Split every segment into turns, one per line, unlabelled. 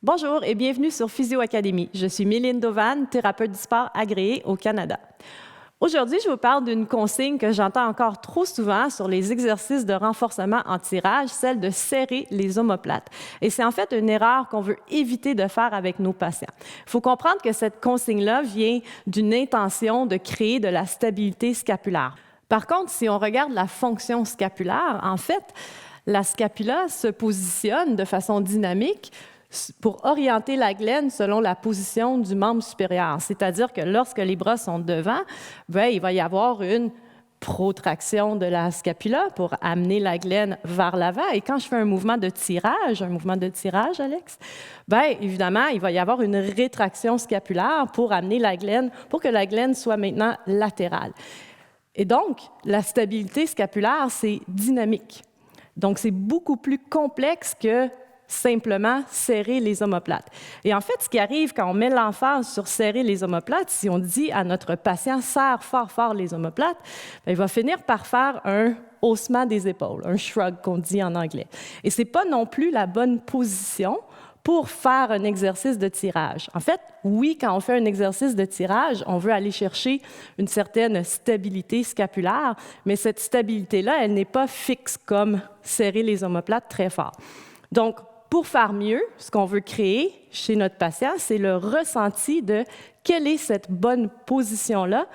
Bonjour et bienvenue sur Physio Academy. Je suis Méline Dovan, thérapeute du sport agréée au Canada. Aujourd'hui, je vous parle d'une consigne que j'entends encore trop souvent sur les exercices de renforcement en tirage, celle de serrer les omoplates. Et c'est en fait une erreur qu'on veut éviter de faire avec nos patients. Il faut comprendre que cette consigne-là vient d'une intention de créer de la stabilité scapulaire. Par contre, si on regarde la fonction scapulaire, en fait, la scapula se positionne de façon dynamique pour orienter la glène selon la position du membre supérieur. C'est-à-dire que lorsque les bras sont devant, il va y avoir une protraction de la scapula pour amener la glène vers l'avant. Et quand je fais un mouvement de tirage, Alex, évidemment, il va y avoir une rétraction scapulaire pour amener la glène, pour que la glène soit maintenant latérale. Et donc, la stabilité scapulaire, c'est dynamique. Donc, c'est beaucoup plus complexe que simplement serrer les omoplates. Et en fait, ce qui arrive quand on met l'emphase sur serrer les omoplates, si on dit à notre patient « serre fort, fort les omoplates », il va finir par faire un haussement des épaules, un shrug qu'on dit en anglais. Et ce n'est pas non plus la bonne position pour faire un exercice de tirage. En fait, oui, quand on fait un exercice de tirage, on veut aller chercher une certaine stabilité scapulaire, mais cette stabilité-là, elle n'est pas fixe comme serrer les omoplates très fort. Donc, pour faire mieux, ce qu'on veut créer chez notre patient, c'est le ressenti de quelle est cette bonne position-là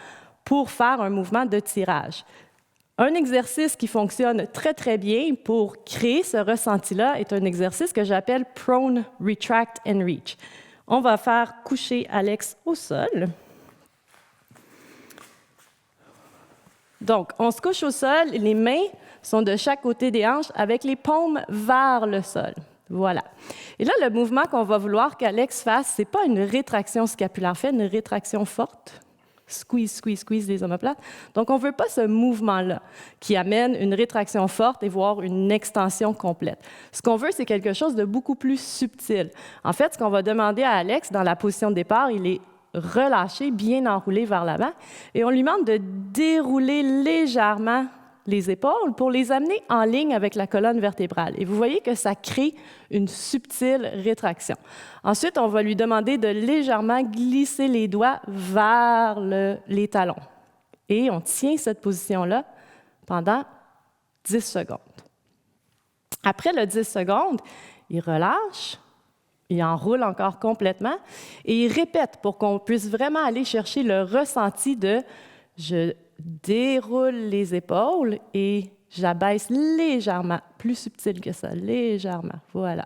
pour faire un mouvement de tirage. Un exercice qui fonctionne très, très bien pour créer ce ressenti-là est un exercice que j'appelle Prone, Retract and Reach. On va faire coucher Alex au sol. Donc, on se couche au sol, les mains sont de chaque côté des hanches avec les paumes vers le sol. Voilà. Et là, le mouvement qu'on va vouloir qu'Alex fasse, ce n'est pas une rétraction scapulaire, fait une rétraction forte. Squeeze, squeeze, squeeze les omoplates. Donc, on ne veut pas ce mouvement-là qui amène une rétraction forte et voire une extension complète. Ce qu'on veut, c'est quelque chose de beaucoup plus subtil. En fait, ce qu'on va demander à Alex dans la position de départ, il est relâché, bien enroulé vers l'avant, et on lui demande de dérouler légèrement les épaules pour les amener en ligne avec la colonne vertébrale. Et vous voyez que ça crée une subtile rétraction. Ensuite, on va lui demander de légèrement glisser les doigts vers les talons. Et on tient cette position-là pendant 10 secondes. Après le 10 secondes, il relâche, il enroule encore complètement et il répète pour qu'on puisse vraiment aller chercher le ressenti de « je déroule les épaules et j'abaisse légèrement, plus subtil que ça, légèrement, voilà,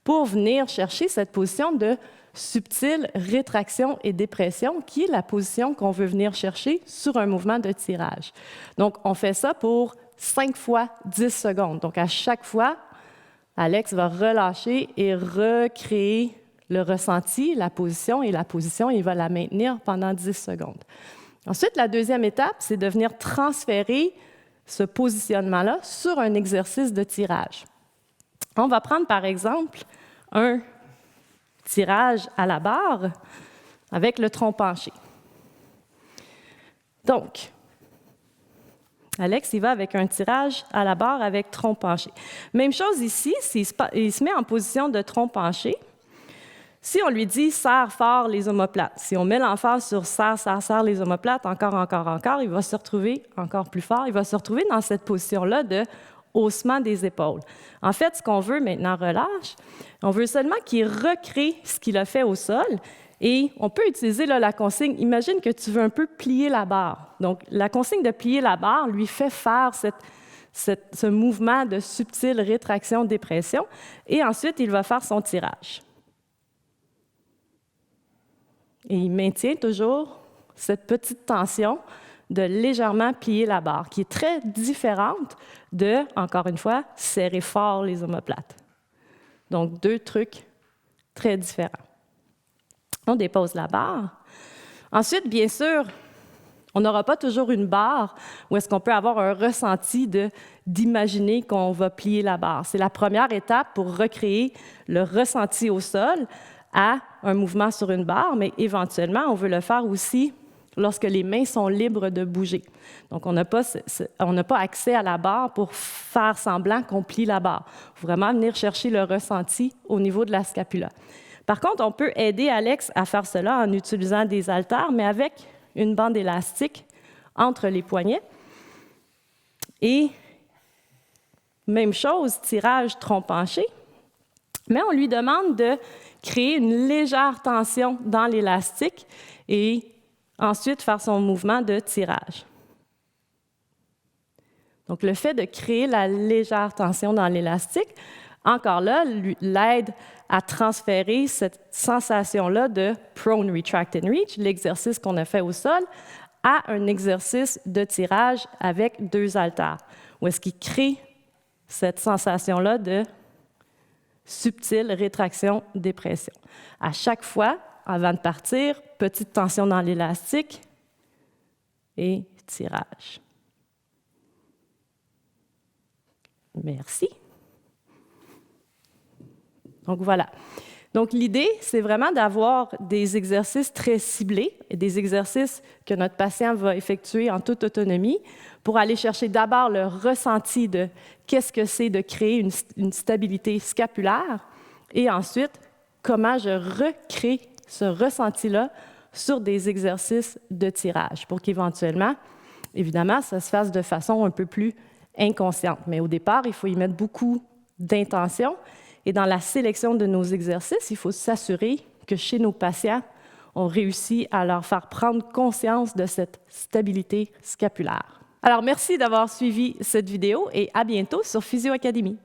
pour venir chercher cette position de subtile rétraction et dépression qui est la position qu'on veut venir chercher sur un mouvement de tirage. Donc, on fait ça pour 5 fois 10 secondes. Donc, à chaque fois, Alex va relâcher et recréer le ressenti, la position, et il va la maintenir pendant 10 secondes. Ensuite, la deuxième étape, c'est de venir transférer ce positionnement-là sur un exercice de tirage. On va prendre, par exemple, un tirage à la barre avec le tronc penché. Donc, Alex, il va avec un tirage à la barre avec tronc penché. Même chose ici, il se met en position de tronc penché. Si on lui dit « serre fort les omoplates », si on met l'emphase sur « serre les omoplates », encore, il va se retrouver encore plus fort, il va se retrouver dans cette position-là de haussement des épaules. En fait, ce qu'on veut maintenant, relâche, on veut seulement qu'il recrée ce qu'il a fait au sol et on peut utiliser là, la consigne, imagine que tu veux un peu plier la barre. Donc, la consigne de plier la barre lui fait faire ce mouvement de subtile rétraction-dépression et ensuite, il va faire son tirage. Et il maintient toujours cette petite tension de légèrement plier la barre, qui est très différente de, encore une fois, serrer fort les omoplates. Donc, 2 trucs très différents. On dépose la barre. Ensuite, bien sûr, on n'aura pas toujours une barre où est-ce qu'on peut avoir un ressenti d'imaginer qu'on va plier la barre. C'est la première étape pour recréer le ressenti au sol à un mouvement sur une barre, mais éventuellement, on veut le faire aussi lorsque les mains sont libres de bouger. Donc, on n'a pas accès à la barre pour faire semblant qu'on plie la barre. Il faut vraiment venir chercher le ressenti au niveau de la scapula. Par contre, on peut aider Alex à faire cela en utilisant des haltères, mais avec une bande élastique entre les poignets. Et même chose, tirage tronc penché, mais on lui demande de créer une légère tension dans l'élastique et ensuite faire son mouvement de tirage. Donc, le fait de créer la légère tension dans l'élastique, encore là, l'aide à transférer cette sensation-là de prone retract and reach, l'exercice qu'on a fait au sol, à un exercice de tirage avec 2 haltères, où est-ce qu'il crée cette sensation-là de subtile rétraction-dépression. À chaque fois, avant de partir, petite tension dans l'élastique et tirage. Merci. Donc voilà. Donc l'idée, c'est vraiment d'avoir des exercices très ciblés, des exercices que notre patient va effectuer en toute autonomie pour aller chercher d'abord le ressenti de qu'est-ce que c'est de créer une stabilité scapulaire et ensuite comment je recrée ce ressenti-là sur des exercices de tirage pour qu'éventuellement, évidemment, ça se fasse de façon un peu plus inconsciente. Mais au départ, il faut y mettre beaucoup d'intention. Et dans la sélection de nos exercices, il faut s'assurer que chez nos patients, on réussit à leur faire prendre conscience de cette stabilité scapulaire. Alors, merci d'avoir suivi cette vidéo et à bientôt sur Physio Academy.